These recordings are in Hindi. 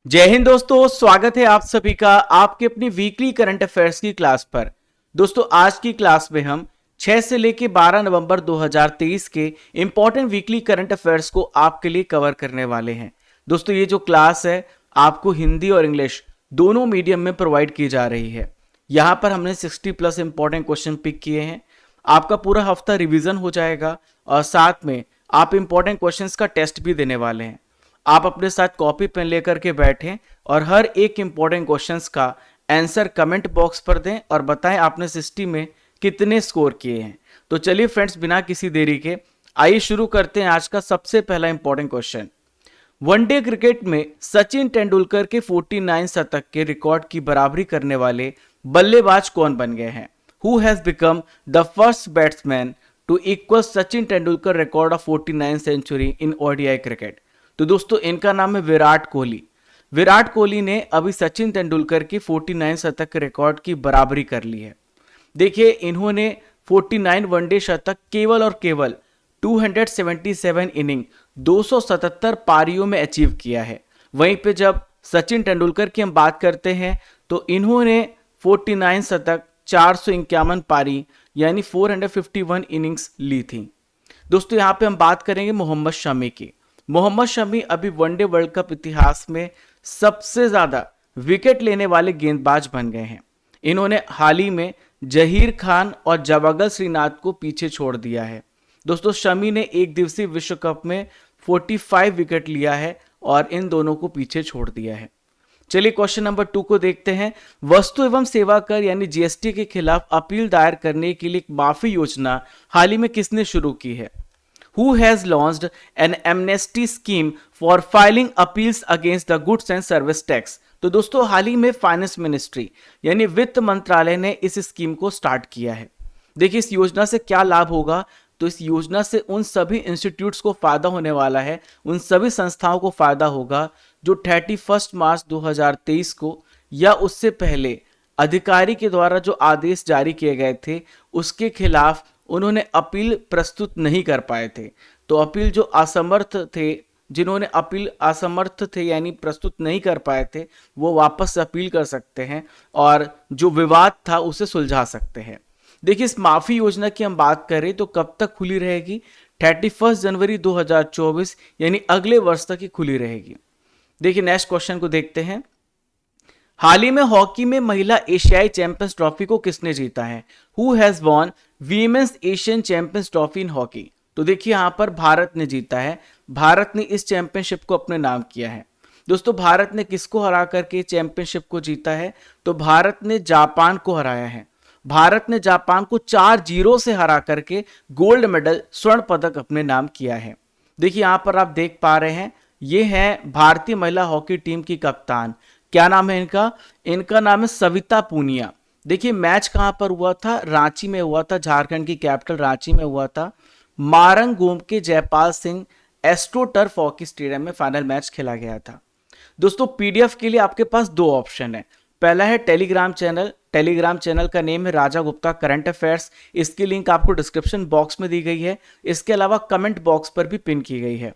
जय हिंद दोस्तों, स्वागत है आप सभी का आपके अपनी वीकली करंट अफेयर्स की क्लास पर। दोस्तों आज की क्लास में हम 6 से लेकर 12 नवंबर 2023 के इंपॉर्टेंट वीकली करंट अफेयर्स को आपके लिए कवर करने वाले हैं। दोस्तों ये जो क्लास है आपको हिंदी और इंग्लिश दोनों मीडियम में प्रोवाइड की जा रही है। यहाँ पर हमने 60 प्लस इंपॉर्टेंट क्वेश्चन पिक किए हैं। आपका पूरा हफ्ता रिवीजन हो जाएगा और साथ में आप इंपॉर्टेंट क्वेश्चंस का टेस्ट भी देने वाले हैं। आप अपने साथ कॉपी पेन लेकर के बैठें और हर एक इंपॉर्टेंट क्वेश्चंस का आंसर कमेंट बॉक्स पर दें और बताएं आपने 60 में कितने स्कोर किए हैं। तो चलिए फ्रेंड्स, बिना किसी देरी के आइए शुरू करते हैं आज का सबसे पहला इंपॉर्टेंट क्वेश्चन। वनडे क्रिकेट में सचिन तेंदुलकर के 49 शतक के रिकॉर्ड की बराबरी करने वाले बल्लेबाज कौन बन गए हैं? Who has become the first batsman to equal Sachin Tendulkar record of 49 century in ODI cricket? तो दोस्तों इनका नाम है विराट कोहली। विराट कोहली ने अभी सचिन तेंदुलकर की 49 शतक रिकॉर्ड की बराबरी कर ली है। देखिए इन्होंने 49 वनडे शतक केवल और केवल 277 इनिंग 277 पारियों में अचीव किया है। वहीं पे जब सचिन तेंदुलकर की हम बात करते हैं तो इन्होंने 49 शतक 451 पारी यानी 451 इनिंग्स ली थी। दोस्तों यहाँ पे हम बात करेंगे मोहम्मद शमी की। मोहम्मद शमी अभी वनडे वर्ल्ड कप इतिहास में सबसे ज्यादा विकेट लेने वाले गेंदबाज बन गए हैं। इन्होंने हाल ही में जहीर खान और जवागल श्रीनाथ को पीछे छोड़ दिया है। दोस्तों शमी ने एक दिवसीय विश्व कप में 45 विकेट लिया है और इन दोनों को पीछे छोड़ दिया है। चलिए क्वेश्चन नंबर 2 को देखते हैं। वस्तु एवं सेवा कर यानी जीएसटी के खिलाफ अपील दायर करने के लिए एक माफी योजना हाल ही में किसने शुरू की है? Who has launched an amnesty scheme for filing appeals against the goods and service tax? तो दोस्तों हाल ही में फाइनेंस मिनिस्ट्री यानी वित्त मंत्रालय ने इस स्कीम को स्टार्ट किया है। देखिए इस योजना से क्या लाभ होगा, तो इस योजना से उन सभी इंस्टीट्यूट्स को फायदा होने वाला है, उन सभी संस्थाओं को फायदा होगा जो 31 मार्च 2023 को या उससे पहले अधिकारी के द्वारा जो आदेश जारी किए गए थे उसके खिलाफ उन्होंने अपील प्रस्तुत नहीं कर पाए थे। तो अपील जो असमर्थ थे, जिन्होंने अपील असमर्थ थे यानी प्रस्तुत नहीं कर पाए थे, वो वापस अपील कर सकते हैं और जो विवाद था उसे सुलझा सकते हैं। देखिए इस माफी योजना की हम बात करें तो कब तक खुली रहेगी? 31 जनवरी 2024 यानी अगले वर्ष तक ही खुली रहेगी। देखिए नेक्स्ट क्वेश्चन को देखते हैं। हाल ही में हॉकी में महिला एशियाई चैंपियंस ट्रॉफी को किसने जीता है? Who has won women's Asian champions trophy in hockey? तो देखिए यहां पर भारत ने जीता है। भारत ने इस चैंपियनशिप को अपने नाम किया है। दोस्तों भारत ने किसको हरा करके चैंपियनशिप को जीता है? तो भारत ने जापान को हराया है। भारत ने जापान को 4-0 से हरा करके गोल्ड मेडल स्वर्ण पदक अपने नाम किया है। देखिए यहां पर आप देख पा रहे हैं, ये है भारतीय महिला हॉकी टीम की कप्तान। क्या नाम है इनका? इनका नाम है सविता पूनिया। देखिए मैच कहां पर हुआ था? रांची में हुआ था। झारखंड की कैपिटल रांची में हुआ था। मारंग गोम के Jaipal Singh astro turf hockey stadium में फाइनल मैच खेला गया था। दोस्तों पीडीएफ के लिए आपके पास दो ऑप्शन है। पहला है टेलीग्राम चैनल। टेलीग्राम चैनल का नेम है राजा गुप्ता करंट अफेयर्स। इसकी लिंक आपको डिस्क्रिप्शन बॉक्स में दी गई है। इसके अलावा कमेंट बॉक्स पर भी पिन की गई है।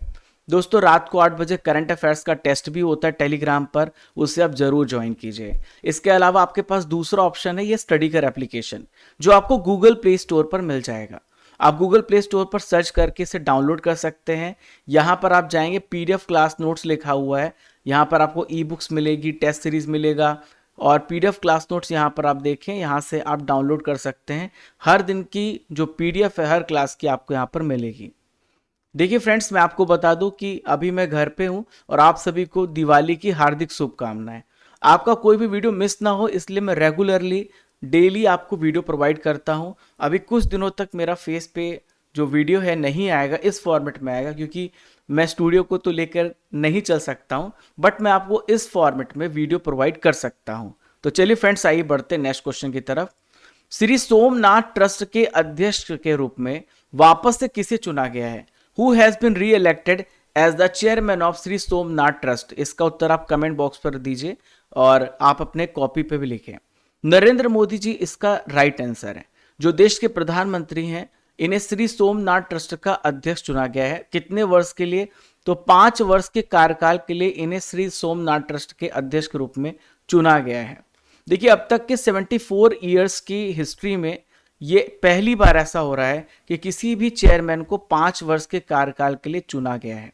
दोस्तों रात को 8 बजे करंट अफेयर्स का टेस्ट भी होता है टेलीग्राम पर, उसे आप जरूर ज्वाइन कीजिए। इसके अलावा आपके पास दूसरा ऑप्शन है ये स्टडी कर एप्लीकेशन, जो आपको गूगल प्ले स्टोर पर मिल जाएगा। आप गूगल प्ले स्टोर पर सर्च करके इसे डाउनलोड कर सकते हैं। यहाँ पर आप जाएंगे, पीडीएफ क्लास नोट्स लिखा हुआ है। यहाँ पर आपको ई बुक्स मिलेगी, टेस्ट सीरीज मिलेगा और पीडीएफ क्लास नोट्स यहाँ पर आप देखें, यहाँ से आप डाउनलोड कर सकते हैं। हर दिन की जो पीडीएफ है हर क्लास की आपको यहाँ पर मिलेगी। देखिए फ्रेंड्स, मैं आपको बता दूं कि अभी मैं घर पे हूं और आप सभी को दिवाली की हार्दिक शुभकामनाएं। आपका कोई भी वीडियो मिस ना हो इसलिए मैं रेगुलरली डेली आपको वीडियो प्रोवाइड करता हूं। अभी कुछ दिनों तक मेरा फेस पे जो वीडियो है नहीं आएगा, इस फॉर्मेट में आएगा क्योंकि मैं स्टूडियो को तो लेकर नहीं चल सकता हूं, बट मैं आपको इस फॉर्मेट में वीडियो प्रोवाइड कर सकता हूं। तो चलिए फ्रेंड्स आइए बढ़ते नेक्स्ट क्वेश्चन की तरफ। श्री सोमनाथ ट्रस्ट के अध्यक्ष के रूप में वापस से किसे चुना गया है? Who has been re-elected as the chairman of Shri Somnath trust? इसका उत्तर आप कमेंट बॉक्स पर दीजिए और आप अपने कॉपी पे भी लिखें। नरेंद्र मोदी जी इसका राइट आंसर है। जो देश के प्रधानमंत्री हैं इन्हें श्री सोमनाथ ट्रस्ट का अध्यक्ष चुना गया है। कितने वर्ष के लिए? तो 5 वर्ष के कार्यकाल के लिए इन्हें श्री सोमनाथ ट्रस्ट के अध्यक्ष के रूप में चुना गया है। देखिए अब तक के 74 ईयर्स की हिस्ट्री में ये पहली बार ऐसा हो रहा है कि किसी भी चेयरमैन को 5 वर्ष के कार्यकाल के लिए चुना गया है।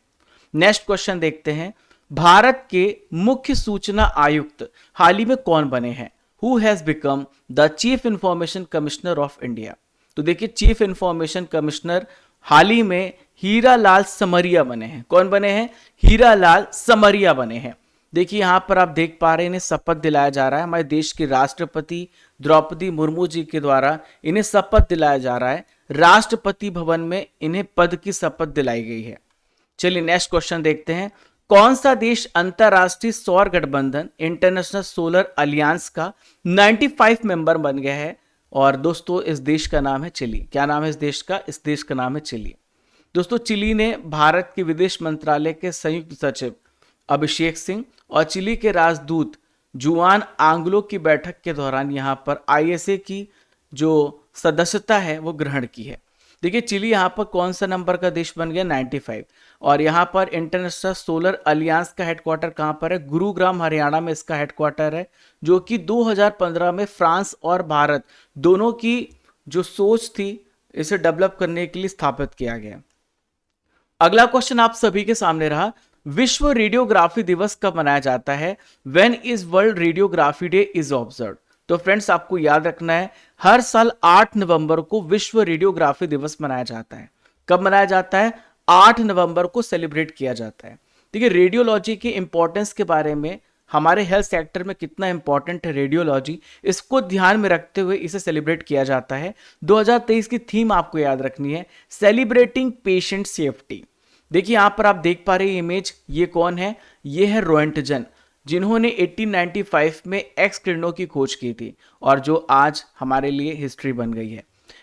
नेक्स्ट क्वेश्चन देखते हैं, भारत के मुख्य सूचना आयुक्त हाल ही में कौन बने हैं? Who has become the chief information commissioner of India? तो देखिए चीफ इंफॉर्मेशन कमिश्नर हाल ही में हीरालाल समरिया बने हैं। कौन बने हैं? हीरालाल समरिया बने हैं। देखिए यहां पर आप देख पा रहे हैं इन्हें शपथ दिलाया जा रहा है, हमारे देश की राष्ट्रपति द्रौपदी मुर्मू जी के द्वारा इन्हें शपथ दिलाया जा रहा है। राष्ट्रपति भवन में इन्हें पद की शपथ दिलाई गई है। चलिए नेक्स्ट क्वेश्चन देखते हैं, कौन सा देश अंतरराष्ट्रीय सौर गठबंधन इंटरनेशनल सोलर अलियांस का 95 मेंबर बन गया है? और दोस्तों इस देश का नाम है चिली। क्या नाम है इस देश का? इस देश का नाम है चिली। दोस्तों चिली ने भारत के विदेश मंत्रालय के संयुक्त सचिव अभिषेक सिंह और चिली के राजदूत जुआन आंग्लो की बैठक के दौरान यहां पर आईएसए की जो सदस्यता है वो ग्रहण की है। देखिए चिली यहाँ पर कौन सा नंबर का देश बन गया? 95। और यहाँ पर इंटरनेशनल सोलर अलियांस का हेडक्वार्टर कहाँ पर है? गुरुग्राम हरियाणा में इसका हेडक्वार्टर है, जो कि 2015 में फ्रांस और भारत दोनों की जो सोच थी इसे डेवलप करने के लिए स्थापित किया गया। अगला क्वेश्चन आप सभी के सामने रहा, विश्व रेडियोग्राफी दिवस कब मनाया जाता है? When is world radiography day is observed? तो फ्रेंड्स आपको याद रखना है हर साल 8 नवंबर को विश्व रेडियोग्राफी दिवस मनाया जाता है। कब मनाया जाता है? 8 नवंबर को सेलिब्रेट किया जाता है। देखिए रेडियोलॉजी के इंपॉर्टेंस के बारे में, हमारे हेल्थ सेक्टर में कितना इंपॉर्टेंट है रेडियोलॉजी, इसको ध्यान में रखते हुए इसे सेलिब्रेट किया जाता है। 2023 की थीम आपको याद रखनी है, सेलिब्रेटिंग पेशेंट सेफ्टी। देखिए यहां पर आप देख पा रहे हैं इमेज, ये कौन है? ये है रोएंटजन, जिन्होंने 1895 में एक्स किरणों की खोज की थी और जो आज हमारे लिए हिस्ट्री बन गई है।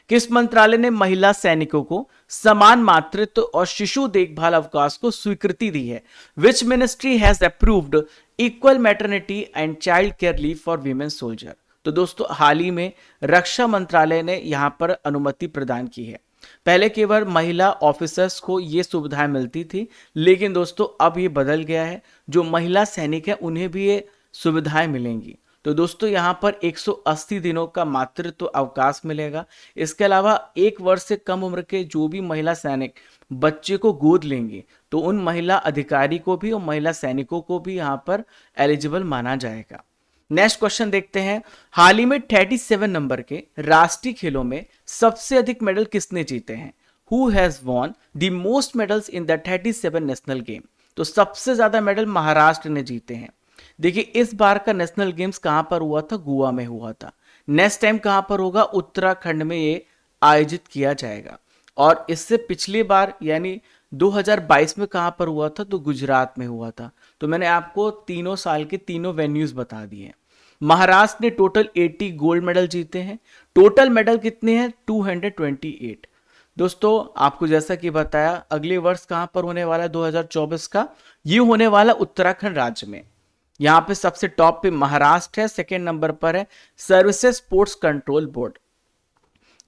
किस मंत्रालय ने महिला सैनिकों को समान मातृत्व और शिशु देखभाल अवकाश को स्वीकृति दी है? Which ministry has approved equal maternity and child care leave for women soldier? तो दोस्तों हाल ही में रक्षा मंत्रालय ने यहां पर अनुमति प्रदान की है। पहले केवल महिला ऑफिसर्स को ये सुविधाएं मिलती थी, लेकिन दोस्तों अब ये बदल गया है, जो महिला सैनिक है उन्हें भी ये सुविधाएं मिलेंगी। तो दोस्तों यहाँ पर 180 दिनों का मातृत्व अवकाश मिलेगा। इसके अलावा 1 वर्ष से कम उम्र के जो भी महिला सैनिक बच्चे को गोद लेंगी तो उन महिला अधिकारी को भी और महिला सैनिकों को भी यहाँ पर एलिजिबल माना जाएगा। नेक्स्ट क्वेश्चन देखते हैं, हाल ही में 37 नंबर के राष्ट्रीय खेलों में सबसे अधिक मेडल किसने जीते हैं? Who has won the most medals in the 37 national game? तो सबसे ज्यादा मेडल महाराष्ट्र ने जीते हैं। देखिए इस बार का नेशनल गेम्स कहां पर हुआ था? गोवा में हुआ था। नेक्स्ट टाइम कहां पर होगा? उत्तराखंड में ये आयोजित किया जाएगा। और इससे पिछली बार यानी 2022 में कहां पर हुआ था? तो गुजरात में हुआ था। तो मैंने आपको तीनों साल के तीनों वेन्यूज बता दिए। महाराष्ट्र ने टोटल 80 गोल्ड मेडल जीते हैं। टोटल मेडल कितने हैं? 228। दोस्तों आपको जैसा कि बताया अगले वर्ष कहां पर होने वाला है 2024 का? ये होने वाला उत्तराखंड राज्य में। यहां पे सबसे टॉप पे महाराष्ट्र है, सेकेंड नंबर पर है services sports control board.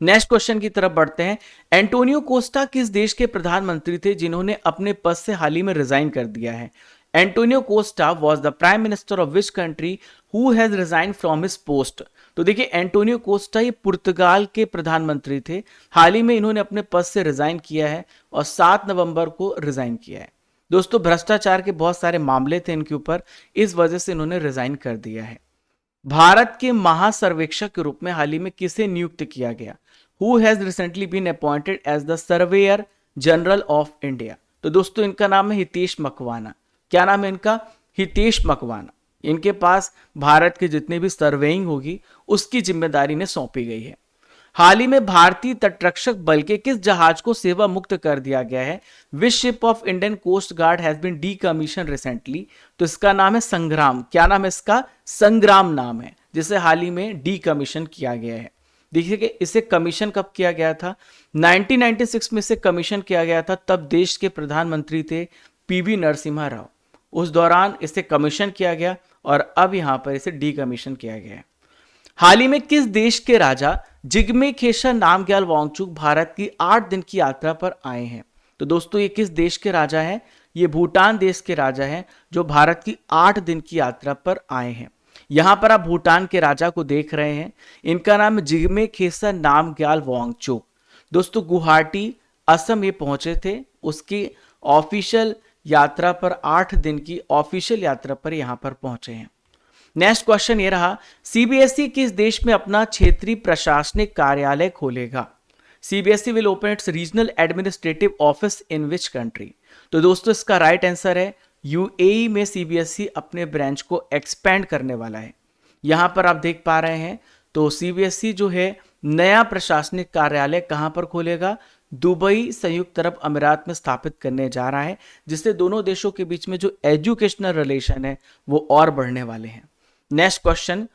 Next question की तरफ बढ़ते हैं, एंटोनियो कोस्टा किस देश के प्रधानमंत्री थे जिन्होंने अपने पद से हाल ही में रिजाइन कर दिया है? Antonio Costa was the prime minister of which country who has resign from his post? तो देखिए एंटोनियो कोस्टा ये पुर्तगाल के प्रधानमंत्री थे। हाल ही में इन्होंने अपने पद से रिजाइन किया है और 7 नवंबर को रिजाइन किया है। दोस्तों भ्रष्टाचार के बहुत सारे मामले थे इनके ऊपर, इस वजह से इन्होंने रिजाइन कर दिया है। भारत के महासर्वेक्षक के रूप में हाल ही में किसे नियुक्त किया गया? Who has recently been appointed as the surveyor general of India? तो दोस्तों इनका नाम है हितेश मकवाना। क्या नाम है इनका? हितेश मकवाना। इनके पास भारत के जितने भी सर्वेइंग होगी उसकी जिम्मेदारी ने सौंपी गई है। हाल ही में भारतीय तटरक्षक बल के किस जहाज को सेवा मुक्त कर दिया गया है? Which ship of Indian coast guard has been decommission recently? तो इसका नाम है संग्राम। क्या नाम है इसका? संग्राम नाम है, जिसे हाल ही में डीकमीशन किया गया है। देखिए कि इसे कमीशन कब किया गया था? 1996 में से कमीशन किया गया था, तब देश के प्रधानमंत्री थे पीवी नरसिम्हा राव। उस दौरान इसे कमीशन किया गया और अब यहां पर इसे डीकमीशन किया गया है। हाल ही में किस देश के राजा जिग्मे खेसर नामग्याल वांगचुक भारत की 8 दिन की यात्रा पर आए हैं? तो दोस्तों ये किस देश के राजा हैं? ये भूटान देश के राजा हैं जो भारत की 8 दिन की यात्रा पर आए हैं। यहां पर आप भूटान के राजा को देख रहे हैं, इनका नाम जिग्मे खेसर नामग्याल वांगचुक। दोस्तों गुवाहाटी असम ये पहुंचे थे, उसकी ऑफिशियल यात्रा पर 8 दिन की ऑफिशियल यात्रा पर यहां पर पहुंचे हैं। नेक्स्ट क्वेश्चन ये रहा, सीबीएसई किस देश में अपना क्षेत्रीय प्रशासनिक कार्यालय खोलेगा? CBSE will open it's regional administrative office in which country? तो दोस्तों इसका राइट आंसर है यूएई में सीबीएसई अपने ब्रांच को एक्सपेंड करने वाला है। यहां पर आप देख पा रहे हैं, तो सीबीएसई जो है नया प्रशासनिक कार्यालय कहां पर खोलेगा? दुबई संयुक्त अरब अमीरात में स्थापित करने जा रहा है, जिससे दोनों देशों के बीच में जो एजुकेशनल रिलेशन है वो और बढ़ने वाले हैं। नेक्स्ट क्वेश्चन,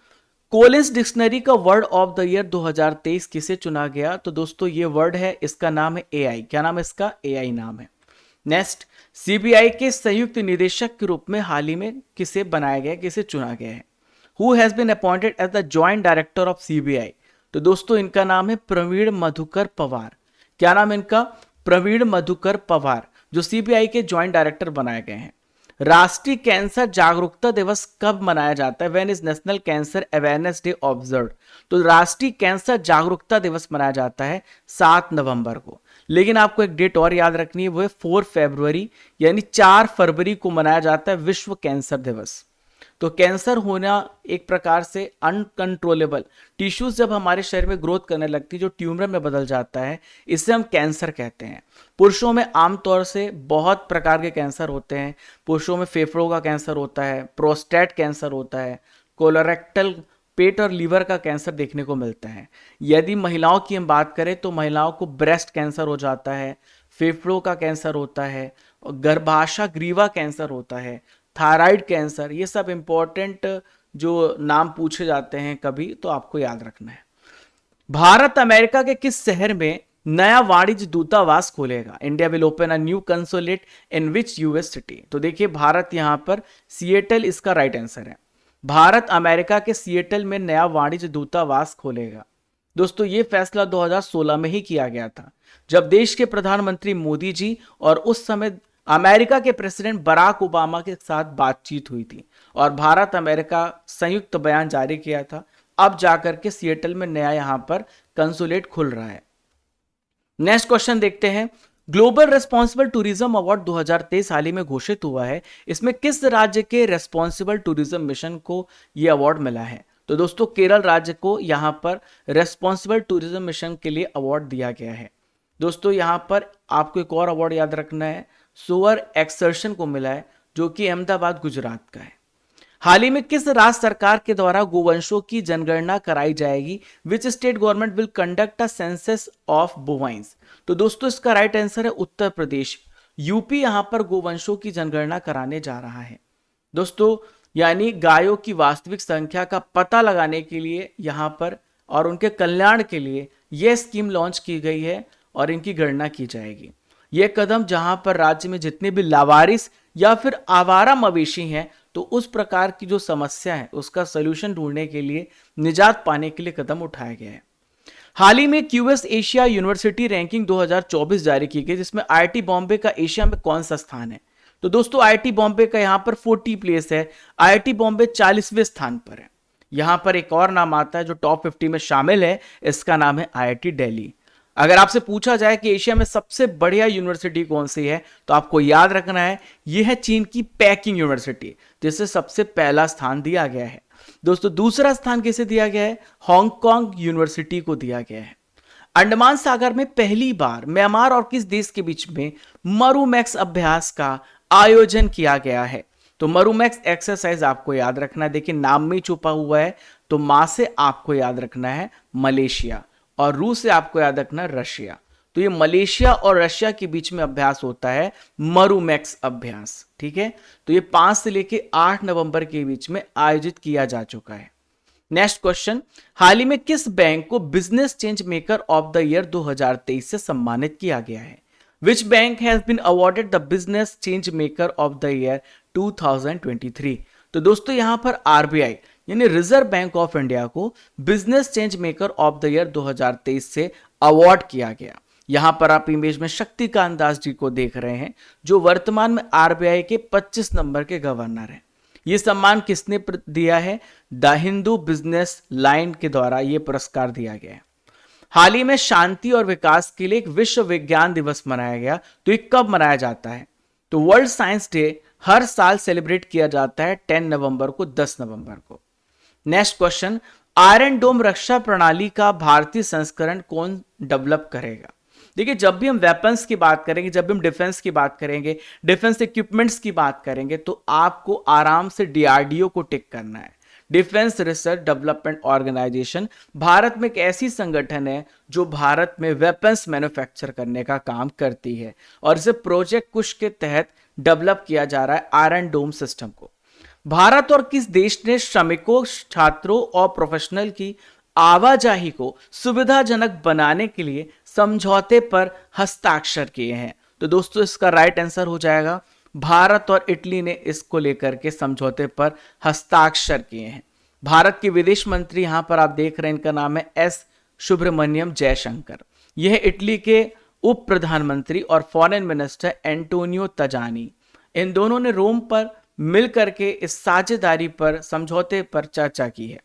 कोलिंस डिक्शनरी का वर्ड ऑफ द ईयर 2023 किसे चुना गया? तो दोस्तों ये वर्ड है, इसका नाम है एआई। क्या नाम है इसका? एआई नाम है। नेक्स्ट, सीबीआई के संयुक्त निदेशक के रूप में हाल ही में किसे बनाया गया, किसे चुना गया है? Who has been appointed as the joint director of CBI? तो दोस्तों इनका नाम है प्रवीण मधुकर पवार। क्या नाम है इनका? प्रवीण मधुकर पवार, जो सीबीआई के जॉइंट डायरेक्टर बनाए गए हैं। राष्ट्रीय कैंसर जागरूकता दिवस कब मनाया जाता है? When is national cancer awareness day observed? तो राष्ट्रीय कैंसर जागरूकता दिवस मनाया जाता है 7 नवंबर को। लेकिन आपको एक डेट और याद रखनी है, वो है 4 फरवरी, यानी 4 फरवरी को मनाया जाता है विश्व कैंसर दिवस। तो कैंसर होना एक प्रकार से अनकंट्रोलेबल टिश्यूज जब हमारे शरीर में ग्रोथ करने लगती है, जो ट्यूमर में बदल जाता है, इसे हम कैंसर कहते हैं। पुरुषों में आमतौर से बहुत प्रकार के कैंसर होते हैं। पुरुषों में फेफड़ों का कैंसर होता है, प्रोस्टेट कैंसर होता है, कोलोरेक्टल पेट और लीवर का कैंसर देखने को मिलता है। यदि महिलाओं की हम बात करें तो महिलाओं को ब्रेस्ट कैंसर हो जाता है, फेफड़ों का कैंसर होता है, और गर्भाशय ग्रीवा कैंसर होता है, थायराइड कैंसर। ये सब इंपॉर्टेंट जो नाम पूछे जाते हैं कभी, तो आपको याद रखना है। भारत अमेरिका के किस शहर में नया वाणिज्य दूतावास खोलेगा? India will open a new consulate in which US city? तो देखिए भारत यहां पर सिएटल इसका राइट आंसर है। भारत अमेरिका के सिएटल में नया वाणिज्य दूतावास खोलेगा। दोस्तों ये फैसला 2016 में ही किया गया था, जब देश के प्रधानमंत्री मोदी जी और उस समय अमेरिका के प्रेसिडेंट बराक ओबामा के साथ बातचीत हुई थी और भारत अमेरिका संयुक्त बयान जारी किया था। अब जाकर के सिएटल में नया यहां पर कंसुलेट खुल रहा है। नेक्स्ट क्वेश्चन देखते हैं, ग्लोबल रेस्पॉन्सिबल टूरिज्म अवार्ड 2023 हाल ही में घोषित हुआ है। इसमें किस राज्य के रेस्पॉन्सिबल टूरिज्म मिशन को यह अवार्ड मिला है? तो दोस्तों केरल राज्य को यहां पर रेस्पॉन्सिबल टूरिज्म मिशन के लिए अवार्ड दिया गया है। दोस्तों यहां पर आपको एक और अवार्ड याद रखना है, सोअर एक्सर्शन को मिला है, जो कि अहमदाबाद गुजरात का है। हाल ही में किस राज्य सरकार के द्वारा गोवंशों की जनगणना कराई जाएगी? Which state government will conduct a census of bovines? तो दोस्तों इसका राइट आंसर है उत्तर प्रदेश। यूपी यहां पर गोवंशों की जनगणना कराने जा रहा है। दोस्तों यानी गायों की वास्तविक संख्या का पता लगाने के लिए यहां पर और उनके कल्याण के लिए यह स्कीम लॉन्च की गई है और इनकी गणना की जाएगी। यह कदम जहां पर राज्य में जितने भी लावारिस या फिर आवारा मवेशी हैं, तो उस प्रकार की जो समस्या है उसका सलूशन ढूंढने के लिए, निजात पाने के लिए कदम उठाया गया है। हाल ही में क्यूएस एशिया यूनिवर्सिटी रैंकिंग 2024 जारी की गई, जिसमें आईआईटी बॉम्बे का एशिया में कौन सा स्थान है? तो दोस्तों आईआईटी बॉम्बे का यहां पर 40 प्लेस है, आईआईटी बॉम्बे 40वें स्थान पर है। यहां पर एक और नाम आता है जो टॉप 50 में शामिल है, इसका नाम है आईआईटी दिल्ली। अगर आपसे पूछा जाए कि एशिया में सबसे बढ़िया यूनिवर्सिटी कौन सी है, तो आपको याद रखना है यह है चीन की पेकिंग यूनिवर्सिटी, जिसे सबसे पहला स्थान दिया गया है। दोस्तों दूसरा स्थान किसे दिया गया है? हांगकांग यूनिवर्सिटी को दिया गया है। अंडमान सागर में पहली बार म्यांमार और किस देश के बीच में मरुमैक्स अभ्यास का आयोजन किया गया है? तो मरुमैक्स एक्सरसाइज आपको याद रखना है, देखिए नाम में छुपा हुआ है, तो मां से आपको याद रखना है मलेशिया और रूस से आपको याद रखना है रशिया। तो ये मलेशिया और रशिया के बीच में अभ्यास होता है मरुमैक्स अभ्यास, ठीक है। तो ये 5 से लेके 8 नवंबर के बीच में आयोजित किया जा चुका है। नेक्स्ट क्वेश्चन, हाल ही में किस बैंक को business change maker of the year 2023 से सम्मानित किया गया है? Which bank has been awarded the business change maker of the year 2023? तो दोस्तों यहां पर आरबीआई यानी रिजर्व बैंक ऑफ इंडिया को business change maker of the year 2023 से अवार्ड किया गया। यहां पर आप इमेज में शक्तिकांत दास जी को देख रहे हैं, जो वर्तमान में आरबीआई के 25 नंबर के गवर्नर हैं। यह सम्मान किसने दिया है? द हिंदू बिजनेस लाइन के द्वारा यह पुरस्कार दिया गया है। हाल ही में शांति और विकास के लिए एक विश्व विज्ञान दिवस मनाया गया। तो ये कब मनाया जाता है? तो वर्ल्ड साइंस डे हर साल सेलिब्रेट किया जाता है 10 नवंबर को, 10 नवंबर को। नेक्स्ट क्वेश्चन, आयरन डोम रक्षा प्रणाली का भारतीय संस्करण कौन डेवलप करेगा? देखिए, जब भी हम वेपन्स की बात करेंगे, जब भी हम डिफेंस की बात करेंगे, डिफेंस इक्विपमेंट्स की बात करेंगे, तो आपको आराम से डीआरडीओ को टिक करना है। Defence research development organisation Bharat में एक ऐसी संगठन है जो भारत में वेपन्स मैन्युफैक्चर करने का काम करती है, और इसे प्रोजेक्ट कुश के तहत डेवलप किया जा रहा है आयरन डोम सिस्टम को। भारत और किस देश ने श्रमिकों, छात्रों और प्रोफेशनल की आवाजाही को सुविधाजनक बनाने के लिए समझौते पर हस्ताक्षर किए हैं? तो दोस्तों, इसका राइट आंसर हो जाएगा भारत और इटली ने इसको लेकर के समझौते पर हस्ताक्षर किए हैं। भारत के विदेश मंत्री यहां पर आप देख रहे हैं, इनका नाम है एस सुब्रमण्यम जयशंकर। यह इटली के उप प्रधानमंत्री और फॉरेन मिनिस्टर एंटोनियो तजानी, इन दोनों ने रोम पर मिलकर के इस साझेदारी पर, समझौते पर चर्चा की है।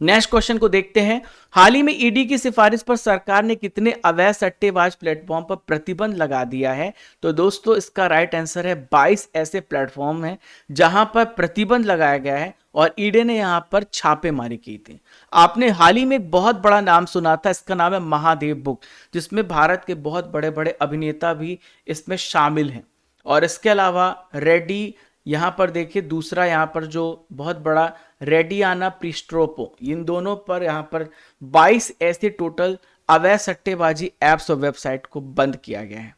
नेक्स्ट क्वेश्चन को देखते हैं। हाल ही में ईडी की सिफारिश पर सरकार ने कितने अवैध सट्टेबाज प्लेटफॉर्म पर प्रतिबंध लगा दिया है? तो दोस्तों, इसका राइट आंसर है 22 ऐसे प्लेटफॉर्म हैं जहां पर प्रतिबंध लगाया गया है और ईडी ने यहां पर छापेमारी की थी। आपने हाल ही में एक बहुत बड़ा नाम सुना था, इसका नाम है महादेव बुक, जिसमें भारत के बहुत बड़े बड़े अभिनेता भी इसमें शामिल हैं। और इसके अलावा रेड्डी, यहां पर देखिए दूसरा, यहां पर जो बहुत बड़ा रेडियाना प्रिस्ट्रोपो, इन दोनों पर यहां पर 22 ऐसे टोटल अवैध सट्टेबाजी एप्स और वेबसाइट को बंद किया गया है।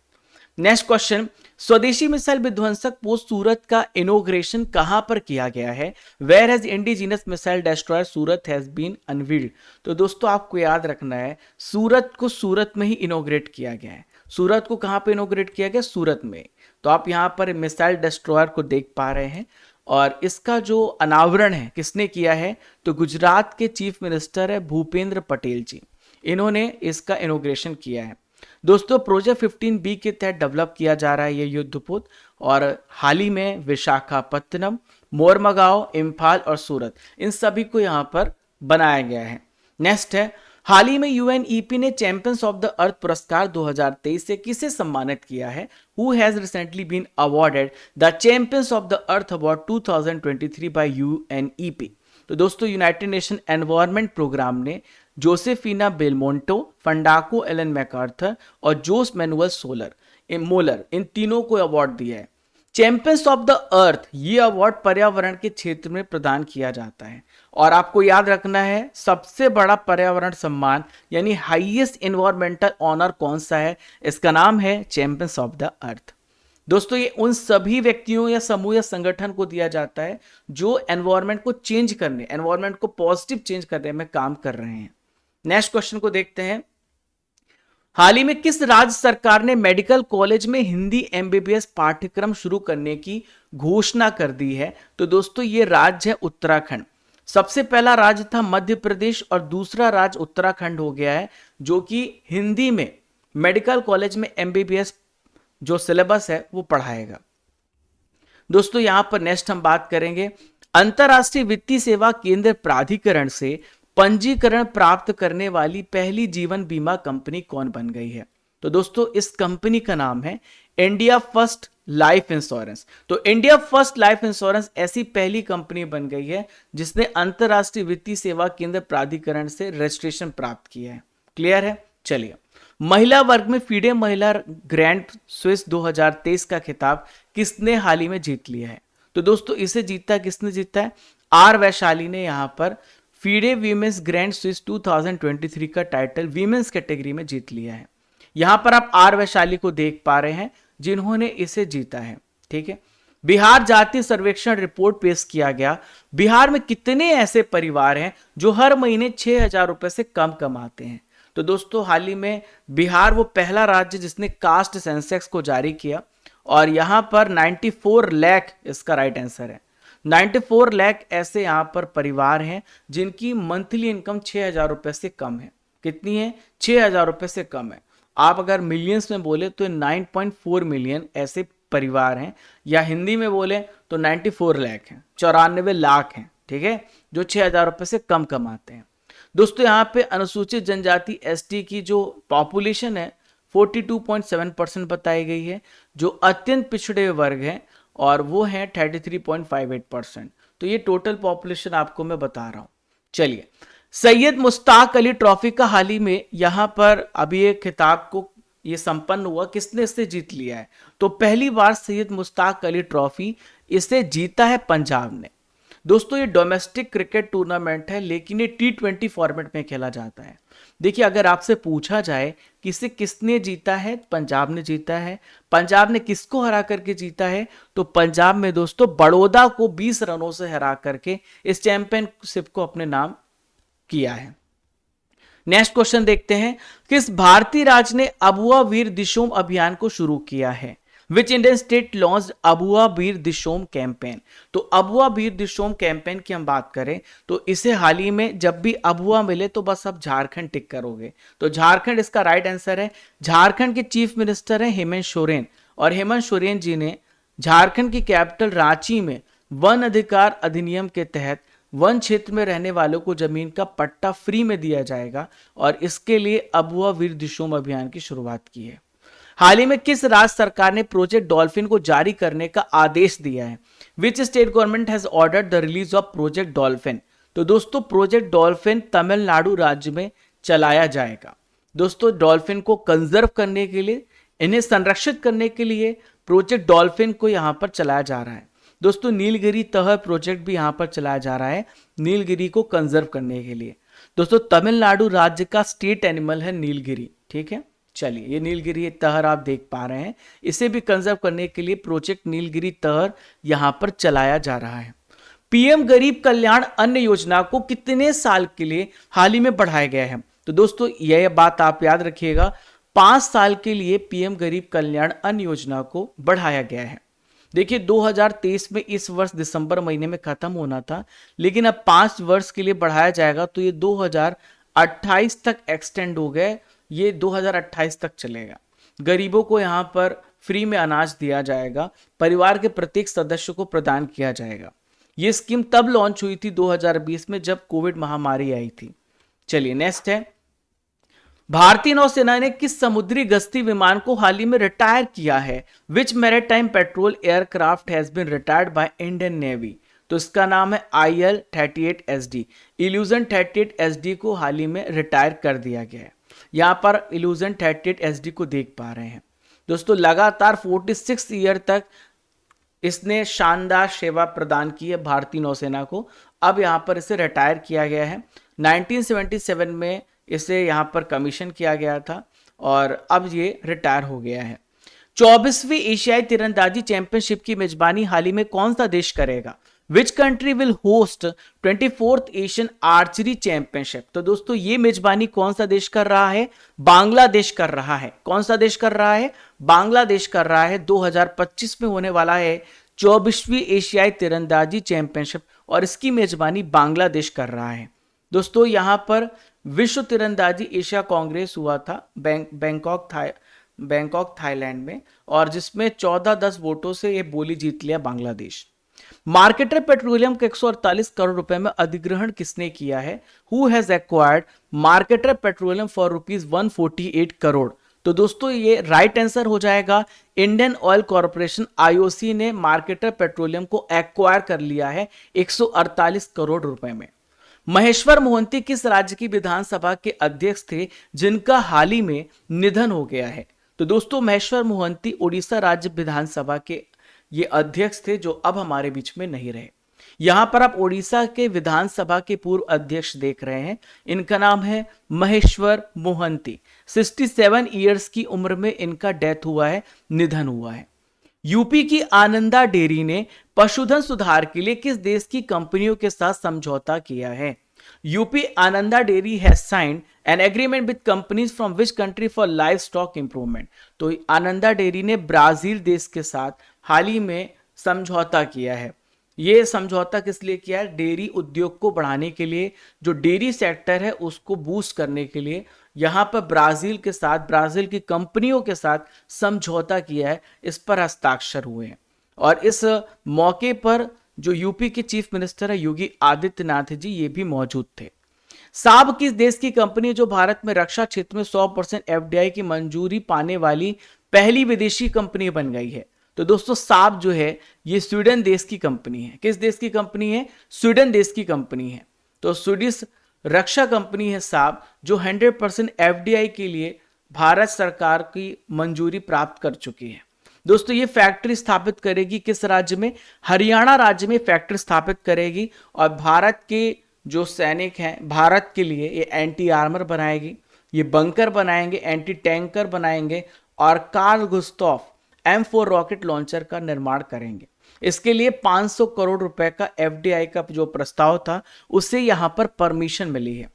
नेक्स्ट क्वेश्चन, स्वदेशी मिसाइल विध्वंसक पोस्ट सूरत का इनोग्रेशन कहां पर किया गया है? Where has indigenous missile destroyer Surat has been unveiled? तो दोस्तों, आपको याद रखना है, सूरत को सूरत में ही इनोग्रेट किया गया है। सूरत को कहां पे इनोग्रेट किया गया? सूरत में। तो आप यहां पर मिसाइल डेस्ट्रॉयर को देख पा रहे हैं, और इसका जो अनावरण है किसने किया है? तो गुजरात के चीफ मिनिस्टर है भूपेंद्र पटेल जी, इन्होंने इसका इनोग्रेशन किया है। दोस्तों, प्रोजेक्ट 15B के तहत डेवलप किया जा रहा है ये युद्धपोत, और हाल ही में विशाखापत्तनम, मोरमगांव, इम्फाल और सूरत, इन सभी को यहां पर बनाया गया है। नेक्स्ट है, हाल ही में यूएनईपी ने चैंपियंस ऑफ द अर्थ पुरस्कार 2023 से किसे सम्मानित किया है? Who has recently been awarded the champions of the earth award 2023 by UNEP? तो दोस्तों, यूनाइटेड नेशन एनवायरनमेंट प्रोग्राम ने जोसेफिना बेलमोंटो, फंडाको एलन मैकार्थर और जोस मैनुअल मोलर, इन तीनों को अवार्ड दिया है। चैंपियंस ऑफ द अर्थ, ये अवार्ड पर्यावरण के क्षेत्र में प्रदान किया जाता है, और आपको याद रखना है सबसे बड़ा पर्यावरण सम्मान यानी हाईएस्ट एनवायरमेंटल ऑनर कौन सा है? इसका नाम है चैंपियंस ऑफ द अर्थ। दोस्तों, ये उन सभी व्यक्तियों या समूह या संगठन को दिया जाता है जो एनवायरमेंट को चेंज करने, एनवायरमेंट को पॉजिटिव चेंज करने में काम कर रहे हैं। नेक्स्ट क्वेश्चन को देखते हैं। हाल ही में किस राज्य सरकार ने मेडिकल कॉलेज में हिंदी एमबीबीएस पाठ्यक्रम शुरू करने की घोषणा कर दी है? तो दोस्तों, ये राज्य है उत्तराखंड। सबसे पहला राज्य था मध्य प्रदेश और दूसरा राज्य उत्तराखंड हो गया है, जो कि हिंदी में मेडिकल कॉलेज में एमबीबीएस जो सिलेबस है वो पढ़ाएगा। दोस्तों, यहां पर नेक्स्ट हम बात करेंगे, अंतरराष्ट्रीय वित्तीय सेवा केंद्र प्राधिकरण से पंजीकरण प्राप्त करने वाली पहली जीवन बीमा कंपनी कौन बन गई है? तो दोस्तों, इस कंपनी का नाम है इंडिया फर्स्ट लाइफ इंश्योरेंस। तो इंडिया फर्स्ट लाइफ इंश्योरेंस ऐसी पहली कंपनी बन गई है जिसने अंतरराष्ट्रीय वित्तीय सेवा केंद्र प्राधिकरण से रजिस्ट्रेशन प्राप्त किया है। क्लियर है? चलिए, महिला वर्ग में फीडे महिला ग्रैंड स्विस 2023 का खिताब किसने हाल ही में जीत लिया है? तो दोस्तों, इसे जीता किसने जीता है? आर वैशाली ने यहां पर फीडे वीमेंस ग्रैंड स्विस 2023 का टाइटल वीमेंस कैटेगरी में जीत लिया है। यहां पर आप आर वैशाली को देख पा रहे हैं जिन्होंने इसे जीता है। ठीक है, बिहार जातीय सर्वेक्षण रिपोर्ट पेश किया गया। बिहार में कितने ऐसे परिवार हैं जो हर महीने 6,000 रुपए से कम कमाते हैं? तो दोस्तों, हाल ही में बिहार वो पहला राज्य जिसने कास्ट सेंसेक्स को जारी किया, और यहां पर 94 लाख इसका राइट आंसर है। 94 लाख ऐसे यहां पर परिवार हैं जिनकी मंथली इनकम 6,000 रुपए से कम है। कितनी है? 6,000 रुपए से कम है। आप अगर मिलियंस में बोले तो 9.4 मिलियन ऐसे परिवार हैं, या हिंदी में बोले तो 94 लाख हैं, 94 लाख हैं, ठीक है, जो 6,000 रुपए से कम कमाते हैं। दोस्तों यहाँ पे अनुसूचित जनजाति एसटी की जो पॉपुलेशन है 42.7% बताई गई है, जो अत्यंत पिछड़े वर्ग हैं और वो हैं 33.58%। तो ये टोटल पॉपुलेशन आपको मैं बता रहा हूं। चलिए, सैयद मुश्ताक अली ट्रॉफी का हाल ही में यहां पर अभी एक खिताब को ये संपन्न हुआ, किसने इसे जीत लिया है? तो पहली बार सैयद मुश्ताक अली ट्रॉफी इसे जीता है पंजाब ने। दोस्तों ये डोमेस्टिक क्रिकेट टूर्नामेंट है, लेकिन ये T20 फॉर्मेट में खेला जाता है। देखिए, अगर आपसे पूछा जाए कि इसे किसने जीता है, पंजाब ने जीता है। पंजाब ने किसको हरा करके जीता है? तो पंजाब में दोस्तों बड़ौदा को 20 रनों से हरा करके इस चैंपियनशिप को अपने नाम किया है। नेक्स्ट क्वेश्चन देखते हैं, किस भारतीय राज्य ने अबुआ वीर दिशोम अभियान को शुरू किया है? Which Indian state launched Abua Veer Dishom campaign? तो अबुआ वीर दिशोम कैंपेन की हम बात करें तो इसे हाल ही में जब भी अबुआ मिले तो बस आप झारखंड टिक करोगे, तो झारखंड इसका राइट आंसर है। झारखंड के चीफ मिनिस्टर हैं हेमंत सोरेन, और हेमंत सोरेन जी ने झारखंड की कैपिटल रांची में वन अधिकार अधिनियम के तहत वन क्षेत्र में रहने वालों को जमीन का पट्टा फ्री में दिया जाएगा, और इसके लिए अबुआ वीर दिशोम अभियान की शुरुआत की है। हाल ही में किस राज्य सरकार ने प्रोजेक्ट डॉल्फिन को जारी करने का आदेश दिया है? विच state government has ordered the release of project dolphin? तो दोस्तों प्रोजेक्ट डॉल्फिन तमिलनाडु राज्य में चलाया जाएगा। दोस्तों डॉल्फिन को कंजर्व करने के लिए, इन्हें संरक्षित करने के लिए प्रोजेक्ट डॉल्फिन को यहां पर चलाया जा रहा है। दोस्तों नीलगिरी तहर प्रोजेक्ट भी यहां पर चलाया जा रहा है, नीलगिरी को कंजर्व करने के लिए। दोस्तों तमिलनाडु राज्य का स्टेट एनिमल है नीलगिरी, ठीक है। चलिए, ये नीलगिरी तहर आप देख पा रहे हैं, इसे भी कंजर्व करने के लिए प्रोजेक्ट नीलगिरी तहर यहां पर चलाया जा रहा है। पीएम गरीब कल्याण अन्न योजना को कितने साल के लिए हाल ही में बढ़ाया गया है? तो दोस्तों यह बात आप याद रखिएगा, 5 साल के लिए पीएम गरीब कल्याण अन्न योजना को बढ़ाया गया है। देखिए 2023 में इस वर्ष दिसंबर महीने में खत्म होना था, लेकिन अब 5 वर्ष के लिए बढ़ाया जाएगा, तो ये 2028 तक एक्सटेंड हो गए, ये 2028 तक चलेगा। गरीबों को यहाँ पर फ्री में अनाज दिया जाएगा, परिवार के प्रत्येक सदस्य को प्रदान किया जाएगा। ये स्कीम तब लॉन्च हुई थी 2020 में जब कोविड महामारी आई थी। चलिए नेक्स्ट है, भारतीय नौसेना ने किस समुद्री गश्ती विमान को हाल ही में रिटायर किया है? Which maritime patrol aircraft has been retired by Indian navy? तो इसका नाम है IL-38SD। इल्यूजन 38SD को हाल ही में रिटायर कर दिया गया है। यहां पर इल्यूजन 38SD को देख पा रहे हैं। दोस्तों लगातार 46 ईयर तक इसने शानदार सेवा प्रदान की है भारतीय नौसेना को। अब यहां पर इसे रिटायर किया गया है। 1977 में इसे यहां पर कमीशन किया गया था और अब ये रिटायर हो गया है। 24वीं एशियाई तीरंदाजी चैंपियनशिप की मेजबानी हाल ही में कौन सा देश करेगा? Which country will host 24th Asian archery championship? तो दोस्तों ये मेजबानी कौन सा देश कर रहा है? बांग्लादेश कर रहा है। कौन सा देश कर रहा है? बांग्लादेश कर रहा है। 2025 में होने वाला है 24वीं एशियाई तीरंदाजी चैंपियनशिप और इसकी मेजबानी बांग्लादेश कर रहा है। दोस्तों यहां पर विश्व तीरंदाजी एशिया कांग्रेस हुआ था बैंकॉक थाईलैंड में, और जिसमें 14-10 वोटों से ये बोली जीत लिया बांग्लादेश। मार्केटर पेट्रोलियम के 148 करोड़ रुपए में अधिग्रहण किसने किया है? Who has acquired marketer petroleum for rupees 148 crore? तो दोस्तों ये राइट आंसर हो जाएगा, इंडियन ऑयल कॉर्पोरेशन IOC ने मार्केटर पेट्रोलियम को एक्वायर कर लिया है 148 करोड़ रुपए में। महेश्वर मोहंती किस राज्य की विधानसभा के अध्यक्ष थे जिनका हाल ही में निधन हो गया है? तो दोस्तों महेश्वर मोहंती उड़ीसा राज्य विधानसभा के ये अध्यक्ष थे जो अब हमारे बीच में नहीं रहे। यहां पर आप उड़ीसा के विधानसभा के पूर्व अध्यक्ष देख रहे हैं, इनका नाम है महेश्वर मोहंती। 67 ईयर्स की उम्र में इनका डेथ हुआ है, निधन हुआ है। यूपी की आनंदा डेयरी ने पशुधन सुधार के लिए किस देश की कंपनियों के साथ समझौता किया है? UP Ananda dairy has signed an agreement with companies from which country for live stock improvement? तो आनंदा डेयरी ने ब्राजील देश के साथ हाल ही में समझौता किया है। यह समझौता किस लिए किया है? डेयरी उद्योग को बढ़ाने के लिए, जो डेयरी सेक्टर है उसको बूस्ट करने के लिए यहां पर ब्राजील के साथ, ब्राजील की कंपनियों के साथ समझौता किया है, इस पर हस्ताक्षर हुए हैं। और इस मौके पर जो यूपी के चीफ मिनिस्टर है योगी आदित्यनाथ जी, ये भी मौजूद थे। साब किस देश की कंपनी है जो भारत में रक्षा क्षेत्र में 100% एफडीआई की मंजूरी पाने वाली पहली विदेशी कंपनी बन गई है? तो दोस्तों साब जो है ये स्वीडन देश की कंपनी है। किस देश की कंपनी है? स्वीडन देश की कंपनी है। तो स्वीडिश रक्षा कंपनी है साब, जो 100% एफडीआई के लिए भारत सरकार की मंजूरी प्राप्त कर चुकी है। दोस्तों ये फैक्ट्री स्थापित करेगी किस राज्य में? हरियाणा राज्य में फैक्ट्री स्थापित करेगी। और भारत के जो सैनिक हैं, भारत के लिए ये एंटी आर्मर बनाएगी, ये बंकर बनाएंगे, एंटी टैंकर बनाएंगे और Carl Gustaf M4 rocket launcher का निर्माण करेंगे। इसके लिए 500 करोड़ रुपए का एफडीआई का जो प्रस्ताव था उसे यहां पर परमिशन मिली है।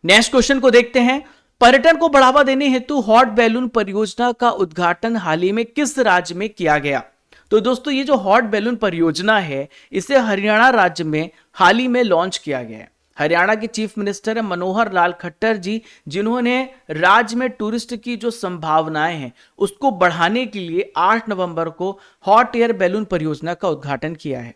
नेक्स्ट क्वेश्चन को देखते हैं। पर्यटन को बढ़ावा देने हेतु हॉट बैलून परियोजना का उद्घाटन हाल ही में किस राज्य में किया गया? तो दोस्तों ये जो हॉट बैलून परियोजना है इसे हरियाणा राज्य में हाल ही में लॉन्च किया गया है। हरियाणा के चीफ मिनिस्टर है मनोहर लाल खट्टर जी, जिन्होंने राज्य में टूरिस्ट की जो संभावनाएं हैं उसको बढ़ाने के लिए 8 नवंबर को हॉट एयर बैलून परियोजना का उद्घाटन किया है।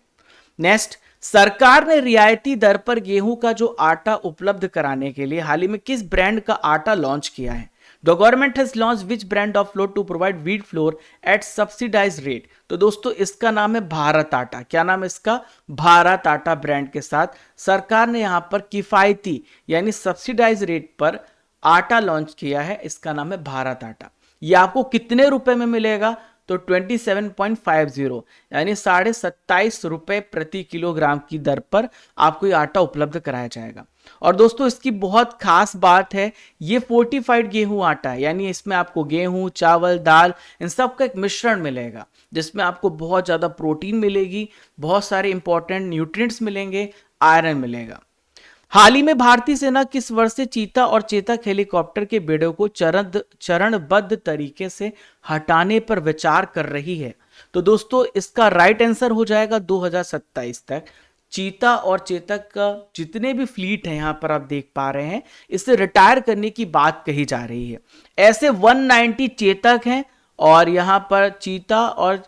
नेक्स्ट, सरकार ने रियायती दर पर गेहूं का जो आटा उपलब्ध कराने के लिए हाल ही में किस ब्रांड का आटा लॉन्च किया है? The government has launch which brand of flour to provide wheat flour at subsidize rate? तो दोस्तों इसका नाम है भारत आटा। क्या नाम है इसका? भारत आटा ब्रांड के साथ सरकार ने यहां पर किफायती यानी सब्सिडाइज रेट पर आटा लॉन्च किया है। इसका नाम है भारत आटा। ये आपको कितने रुपए में मिलेगा? तो 27.50 यानी 27.5 रुपए प्रति किलोग्राम की दर पर आपको ये आटा उपलब्ध कराया जाएगा। और दोस्तों इसकी बहुत खास बात है, ये फोर्टिफाइड गेहूं आटा है, यानी इसमें आपको गेहूं, चावल, दाल इन सब का एक मिश्रण मिलेगा जिसमें आपको बहुत ज्यादा प्रोटीन मिलेगी, बहुत सारे इंपॉर्टेंट न्यूट्रिएंट्स मिलेंगे, आयरन मिलेगा। हाल ही में भारतीय सेना किस वर्ष से चीता और चेतक हेलीकॉप्टर के बेड़ों को चरणबद्ध तरीके से हटाने पर विचार कर रही है? तो दोस्तों इसका राइट आंसर हो जाएगा 2027 तक। चीता और चेतक का जितने भी फ्लीट है यहां पर आप देख पा रहे हैं, इसे रिटायर करने की बात कही जा रही है। ऐसे 190 चेतक हैं और यहां पर चीता और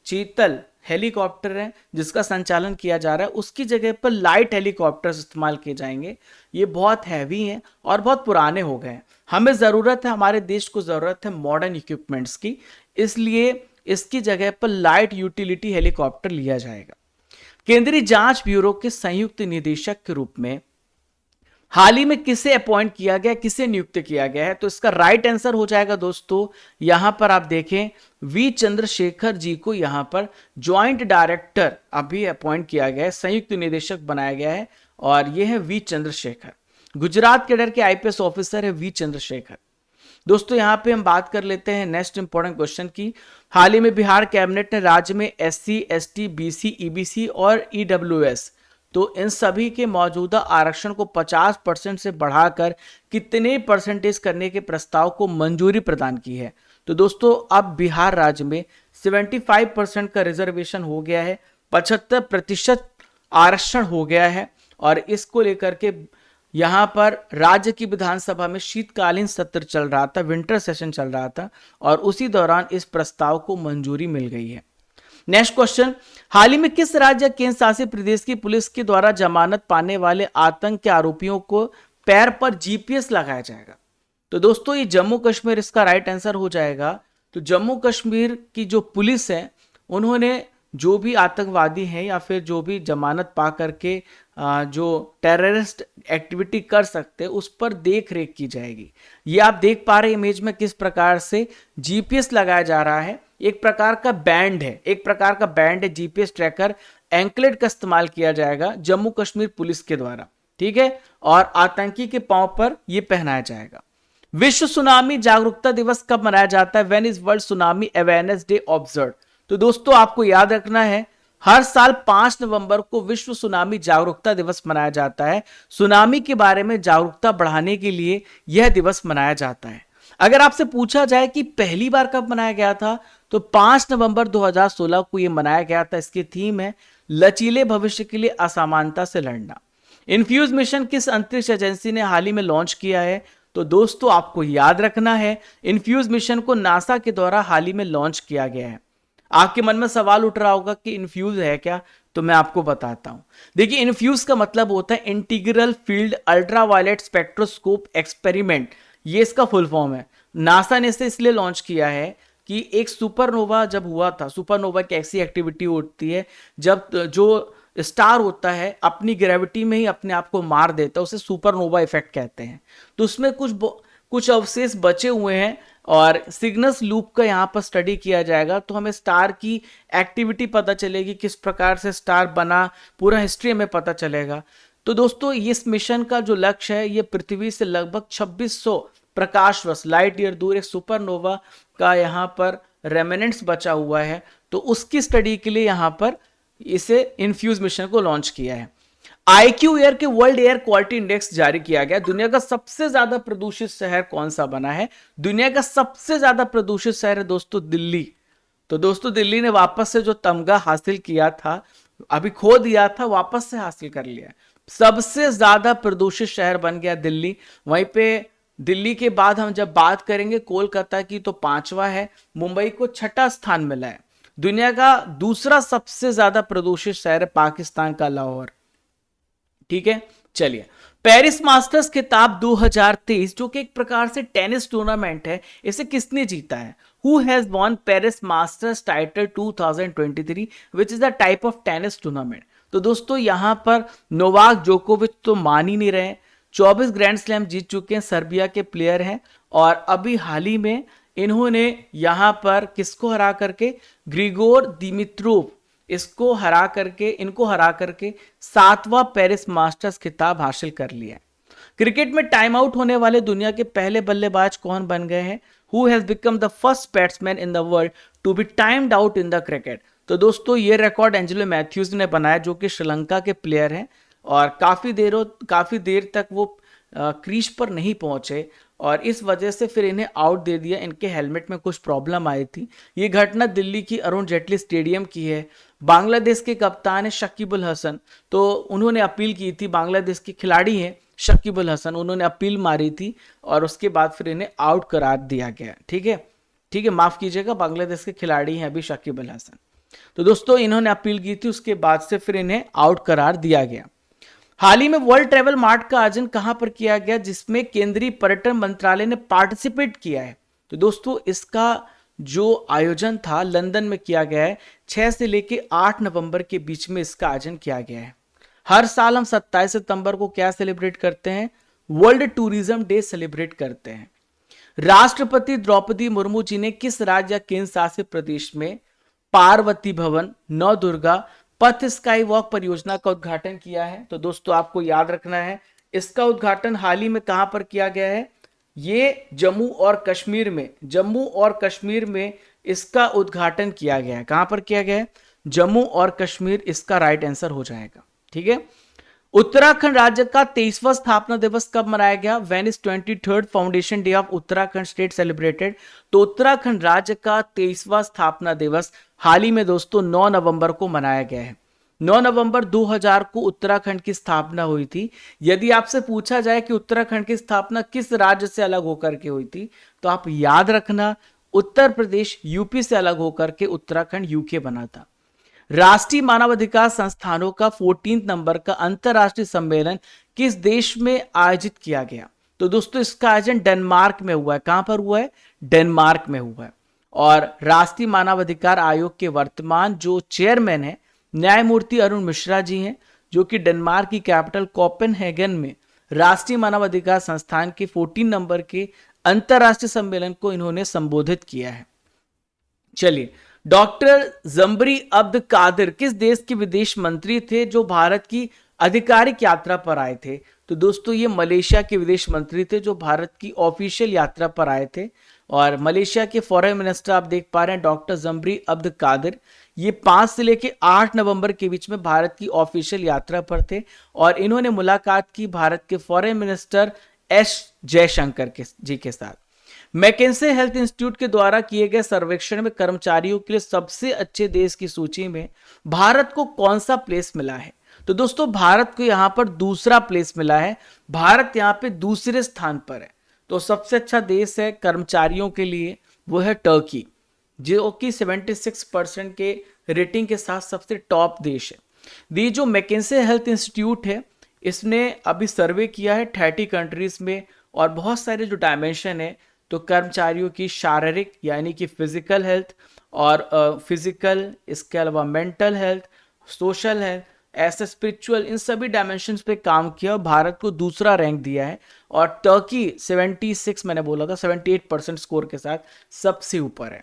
चीतल हेलीकॉप्टर है जिसका संचालन किया जा रहा है, उसकी जगह पर लाइट हेलीकॉप्टर्स इस्तेमाल किए जाएंगे। ये बहुत हैवी हैं और बहुत पुराने हो गए हैं। हमें ज़रूरत है, हमारे देश को ज़रूरत है मॉडर्न इक्विपमेंट्स की, इसलिए इसकी जगह पर लाइट यूटिलिटी हेलीकॉप्टर लिया जाएगा। केंद्रीय जांच ब्यूरो के संयुक्त निदेशक के रूप में हाल ही में किसे अपॉइंट किया गया, किसे नियुक्त किया गया है? तो इसका राइट आंसर हो जाएगा दोस्तों, यहां पर आप देखें वी चंद्रशेखर जी को यहां पर ज्वाइंट डायरेक्टर अभी अपॉइंट किया गया है, संयुक्त निदेशक बनाया गया है और यह है वी चंद्रशेखर। गुजरात कैडर के आईपीएस ऑफिसर है वी चंद्रशेखर। दोस्तों यहां पे हम बात कर लेते हैं नेक्स्ट इंपॉर्टेंट क्वेश्चन की। हाल ही में बिहार कैबिनेट ने राज्य में SC, ST, BC, EBC और EWS तो इन सभी के मौजूदा आरक्षण को 50% से बढ़ाकर कितने परसेंटेज करने के प्रस्ताव को मंजूरी प्रदान की है? तो दोस्तों अब बिहार राज्य में 75% का रिजर्वेशन हो गया है, 75% आरक्षण हो गया है और इसको लेकर के यहां पर राज्य की विधानसभा में शीतकालीन सत्र चल रहा था, विंटर सेशन चल रहा था और उसी दौरान इस प्रस्ताव को मंजूरी मिल गई है। नेक्स्ट क्वेश्चन, हाल ही में किस राज्य केंद्र शासित प्रदेश की पुलिस के द्वारा जमानत पाने वाले आतंक के आरोपियों को पैर पर जीपीएस लगाया जाएगा? तो दोस्तों ये जम्मू कश्मीर इसका राइट आंसर हो जाएगा। तो जम्मू कश्मीर की जो पुलिस है उन्होंने जो भी आतंकवादी हैं या फिर जो भी जमानत पा करके जो टेररिस्ट एक्टिविटी कर सकते हैं उस पर देख रेख की जाएगी। ये आप देख पा रहे हैं इमेज में किस प्रकार से जीपीएस लगाया जा रहा है। एक प्रकार का बैंड है, एक प्रकार का बैंड है, जीपीएस ट्रैकर एंकलेट का इस्तेमाल किया जाएगा जम्मू कश्मीर पुलिस के द्वारा, ठीक है, और आतंकी के पांव पर यह पहनाया जाएगा। विश्व सुनामी जागरूकता दिवस कब मनाया जाता है? When is world tsunami awareness day observed? तो दोस्तों आपको याद रखना है हर साल 5 नवंबर को विश्व सुनामी जागरूकता दिवस मनाया जाता है। सुनामी के बारे में जागरूकता बढ़ाने के लिए यह दिवस मनाया जाता है। अगर आपसे पूछा जाए कि पहली बार कब मनाया गया था तो 5 नवंबर 2016 को यह मनाया गया था। इसकी थीम है लचीले भविष्य के लिए असमानता से लड़ना। इन्फ्यूज मिशन किस अंतरिक्ष एजेंसी ने हाल ही में लॉन्च किया है? तो दोस्तों आपको याद रखना है, इन्फ्यूज मिशन को नासा के द्वारा हाल ही में लॉन्च किया गया है। आपके मन में सवाल उठ रहा होगा कि इन्फ्यूज है क्या, तो मैं आपको बताता हूं। देखिए, इन्फ्यूज का मतलब होता है integral field ultraviolet spectroscope experiment, ये इसका फुल फॉर्म है। नासा ने इसे इसलिए लॉन्च किया है कि एक सुपरनोवा जब हुआ था, सुपरनोवा की ऐसी एक्टिविटी होती है जब जो स्टार होता है अपनी ग्रेविटी में ही अपने आप को मार देता है, उसे सुपरनोवा इफेक्ट कहते हैं। तो उसमें कुछ अवशेष बचे हुए हैं और सिग्नस लूप का यहाँ पर स्टडी किया जाएगा, तो हमें स्टार की एक्टिविटी पता चलेगी, किस प्रकार से स्टार बना, पूरा हिस्ट्री हमें पता चलेगा। तो दोस्तों इस मिशन का जो लक्ष्य है, ये पृथ्वी से लगभग 2600 प्रकाश वर्ष लाइट ईयर दूर एक सुपरनोवा का यहाँ पर रेमिनेंट्स बचा हुआ है, तो उसकी स्टडी के लिए यहाँ पर इसे इन्फ्यूज मिशन को लॉन्च किया है। IQ एयर के वर्ल्ड एयर क्वालिटी इंडेक्स जारी किया गया। दुनिया का सबसे ज्यादा प्रदूषित शहर कौन सा बना है? दुनिया का सबसे ज्यादा प्रदूषित शहर है दोस्तों दिल्ली। तो दोस्तों दिल्ली ने वापस से जो तमगा हासिल किया था, अभी खो दिया था, वापस से हासिल कर लिया। सबसे ज्यादा प्रदूषित शहर बन गया दिल्ली। वहीं पे दिल्ली के बाद हम जब बात करेंगे कोलकाता की, तो 5वां है, मुंबई को 6ठा स्थान मिला है। दुनिया का दूसरा सबसे ज्यादा प्रदूषित शहर है पाकिस्तान का लाहौर। ठीक है, चलिए, पेरिस मास्टर्स खिताब 2023 जो कि एक प्रकार से टेनिस टूर्नामेंट है, इसे किसने जीता है? Who has won Paris masters title 2023 which is the type of tennis tournament? तो दोस्तों यहां पर नोवाक जोकोविच तो मान ही नहीं रहे, 24 ग्रैंड स्लैम जीत चुके हैं, सर्बिया के प्लेयर हैं। और अभी हाल ही में इन्होंने यहां पर किसको हरा करके, ग्रिगोर दिमित्रोव, इनको हरा करके 7वां पेरिस मास्टर्स खिताब हासिल कर लिया है। क्रिकेट में टाइम आउट होने वाले दुनिया के पहले बल्लेबाज कौन बन गए हैं? Who has become the first batsman in the world to be timed out in the cricket? तो दोस्तों ये रिकॉर्ड एंजेलो मैथ्यूज ने बनाया, जो कि श्रीलंका के प्लेयर हैं और काफी देर तक वो क्रीज पर नहीं पहुंचे और इस वजह से फिर इन्हें आउट दे दिया। इनके हेलमेट में कुछ प्रॉब्लम आई थी। ये घटना दिल्ली की अरुण जेटली स्टेडियम की है। बांग्लादेश के कप्तान है शकीब अल हसन, तो उन्होंने अपील की थी, बांग्लादेश के खिलाड़ी हैं शकीब अल हसन, उन्होंने अपील मारी थी और उसके बाद फिर इन्हें आउट करार दिया गया। ठीक है, माफ कीजिएगा, बांग्लादेश के खिलाड़ी हैं अभी शकीब अल हसन। तो दोस्तों इन्होंने अपील की थी, उसके बाद से फिर इन्हें आउट करार दिया गया। हाल ही में वर्ल्ड ट्रेवल मार्ट का आयोजन कहां पर किया गया, जिसमें केंद्रीय पर्यटन मंत्रालय ने पार्टिसिपेट किया है? तो दोस्तों इसका जो आयोजन था लंदन में किया गया है। 6 से लेके 8 नवंबर के बीच में इसका आयोजन किया गया है। हर साल हम 27 सितंबर को क्या सेलिब्रेट करते हैं? वर्ल्ड टूरिज्म डे सेलिब्रेट करते हैं। राष्ट्रपति द्रौपदी मुर्मू जी ने किस राज्य या केंद्र शासित प्रदेश में पार्वती भवन, नवदुर्गा पथ स्काई वॉक परियोजना का उद्घाटन किया है? तो दोस्तों आपको याद रखना है, इसका उद्घाटन हाल ही में कहां पर किया गया है? ये जम्मू और कश्मीर में इसका उद्घाटन किया गया है। कहां पर किया गया है? जम्मू और कश्मीर इसका राइट आंसर हो जाएगा। ठीक है, उत्तराखंड राज्य का 23वां स्थापना दिवस कब मनाया गया? When is 23rd foundation day of Uttarakhand state celebrated? तो उत्तराखंड राज्य का 23वां स्थापना दिवस हाल ही में दोस्तों 9 नवंबर को मनाया गया है। 9 नवंबर 2000 को उत्तराखंड की स्थापना हुई थी। यदि आपसे पूछा जाए कि उत्तराखंड की स्थापना किस राज्य से अलग होकर के हुई थी, तो आप याद रखना उत्तर प्रदेश यूपी से अलग होकर के उत्तराखंड यूके बना था। राष्ट्रीय मानवाधिकार संस्थानों का 14 नंबर का अंतरराष्ट्रीय सम्मेलन किस देश में आयोजित किया गया? तो दोस्तों इसका आयोजन डेनमार्क में हुआ है। कहां पर हुआ है? डेनमार्क में हुआ है। और राष्ट्रीय मानवाधिकार आयोग के वर्तमान जो चेयरमैन है न्यायमूर्ति अरुण मिश्रा जी हैं, जो कि डेनमार्क की कैपिटल कोपेनहेगन में राष्ट्रीय मानवाधिकार संस्थान के 14 नंबर के अंतरराष्ट्रीय सम्मेलन को इन्होंने संबोधित किया है। चलिए, डॉक्टर जम्बरी अब्द कादिर किस देश के विदेश मंत्री थे जो भारत की आधिकारिक यात्रा पर आए थे? तो दोस्तों ये मलेशिया के विदेश मंत्री थे जो भारत की ऑफिशियल यात्रा पर आए थे। और मलेशिया के फॉरेन मिनिस्टर आप देख पा रहे हैं डॉक्टर जम्बरी अब्द कादिर, ये 5 से लेके 8 नवंबर के बीच में भारत की ऑफिशियल यात्रा पर थे और इन्होंने मुलाकात की भारत के फॉरेन मिनिस्टर एस जयशंकर जी के साथ। मैकेंसे हेल्थ इंस्टीट्यूट के द्वारा किए गए सर्वेक्षण में कर्मचारियों के लिए सबसे अच्छे देश की सूची में भारत को कौन सा प्लेस मिला है? तो दोस्तों भारत को यहां पर दूसरा प्लेस मिला है। भारत यहां पे दूसरे स्थान पर है। तो सबसे अच्छा देश है कर्मचारियों के लिए वो है टर्की, जो कि 76% के रेटिंग के साथ सबसे टॉप देश है। ये जो मैकिन्से हेल्थ इंस्टीट्यूट है, इसने अभी सर्वे किया है 30 कंट्रीज में, और बहुत सारे जो डायमेंशन है, तो कर्मचारियों की शारीरिक यानी कि फिजिकल हेल्थ, और फिजिकल, इसके अलावा मेंटल हेल्थ, सोशल हेल्थ, ऐसे स्पिरिचुअल, इन सभी डायमेंशंस पे काम किया और भारत को दूसरा रैंक दिया है। और टर्की 76, मैंने बोला था 78% स्कोर के साथ सबसे ऊपर है।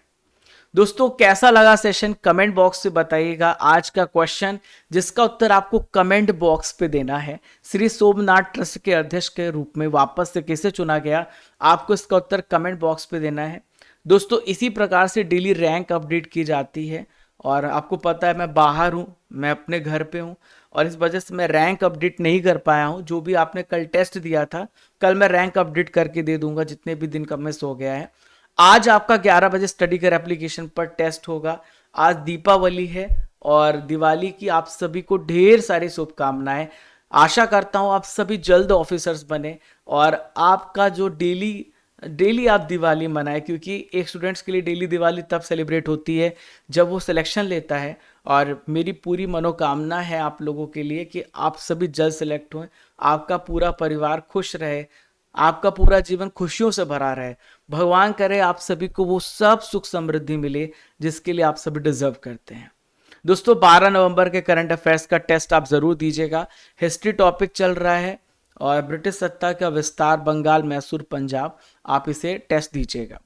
दोस्तों कैसा लगा सेशन कमेंट बॉक्स से बताइएगा। आज का क्वेश्चन जिसका उत्तर आपको कमेंट बॉक्स पे देना है, श्री सोमनाथ ट्रस्ट के अध्यक्ष के रूप में वापस से कैसे चुना गया, आपको इसका उत्तर कमेंट बॉक्स पे देना है। दोस्तों इसी प्रकार से डेली रैंक अपडेट की जाती है, और आपको पता है मैं बाहर हूँ, मैं अपने घर पे हूँ, और इस वजह से मैं रैंक अपडेट नहीं कर पाया हूँ। जो भी आपने कल टेस्ट दिया था, कल मैं रैंक अपडेट करके दे दूंगा, जितने भी दिन का मिस हो गया है। आज आपका 11 बजे स्टडी कर एप्लीकेशन पर टेस्ट होगा। आज दीपावली है और दिवाली की आप सभी को ढेर सारी शुभकामनाएं। आशा करता हूं आप सभी जल्द ऑफिसर्स बने और आपका जो डेली आप दिवाली मनाएं, क्योंकि एक स्टूडेंट्स के लिए डेली दिवाली तब सेलिब्रेट होती है जब वो सिलेक्शन लेता है। और मेरी पूरी मनोकामना है आप लोगों के लिए कि आप सभी जल्द सेलेक्ट हों, आपका पूरा परिवार खुश रहे, आपका पूरा जीवन खुशियों से भरा रहे। भगवान करे आप सभी को वो सब सुख समृद्धि मिले जिसके लिए आप सभी डिजर्व करते हैं। दोस्तों 12 नवंबर के करंट अफेयर्स का टेस्ट आप जरूर दीजिएगा। हिस्ट्री टॉपिक चल रहा है और ब्रिटिश सत्ता का विस्तार, बंगाल, मैसूर, पंजाब, आप इसे टेस्ट दीजिएगा।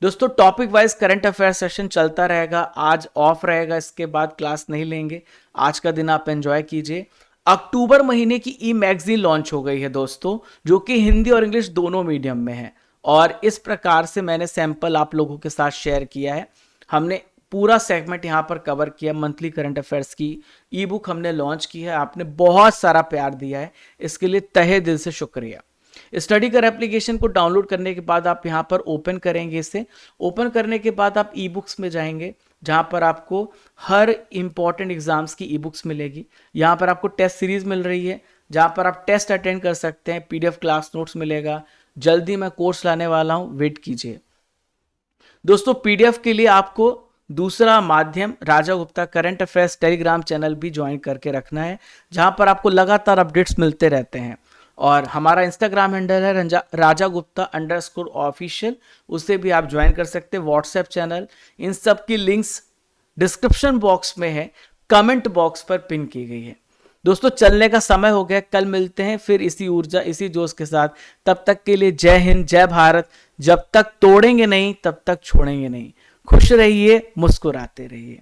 दोस्तों topic wise current affair session चलता रहेगा। आज ऑफ रहेगा, इसके बाद क्लास नहीं लेंगे। आज का दिन आप एंजॉय कीजिए। अक्टूबर महीने की ई मैगजीन लॉन्च हो गई है दोस्तों, जो कि हिंदी और इंग्लिश दोनों मीडियम में है, और इस प्रकार से मैंने सैंपल आप लोगों के साथ शेयर किया है। हमने पूरा सेगमेंट यहाँ पर कवर किया। मंथली करंट अफेयर्स की ई बुक हमने लॉन्च की है, आपने बहुत सारा प्यार दिया है, इसके लिए तहे दिल से शुक्रिया। स्टडी कर एप्लीकेशन को डाउनलोड करने के बाद आप यहाँ पर ओपन करेंगे। इसे ओपन करने के बाद आप ई बुक्स में जाएंगे, जहाँ पर आपको हर इंपॉर्टेंट एग्जाम्स की ई बुक्स मिलेगी। यहाँ पर आपको टेस्ट सीरीज मिल रही है, जहाँ पर आप टेस्ट अटेंड कर सकते हैं। पीडीएफ क्लास नोट्स मिलेगा। जल्दी मैं कोर्स लाने वाला हूँ, वेट कीजिए। दोस्तों पीडीएफ के लिए आपको दूसरा माध्यम Raja Gupta current affairs telegram channel भी ज्वाइन करके रखना है, जहाँ पर आपको लगातार अपडेट्स मिलते रहते हैं। और हमारा इंस्टाग्राम हैंडल है राजा गुप्ता _ऑफिशियल, उसे भी आप ज्वाइन कर सकते हैं। व्हाट्सएप चैनल, इन सब की लिंक्स डिस्क्रिप्शन बॉक्स में है, कमेंट बॉक्स पर पिन की गई है। दोस्तों चलने का समय हो गया, कल मिलते हैं फिर इसी ऊर्जा इसी जोश के साथ। तब तक के लिए जय हिंद, जय भारत। जब तक तोड़ेंगे नहीं तब तक छोड़ेंगे नहीं। खुश रहिए, मुस्कुराते रहिए।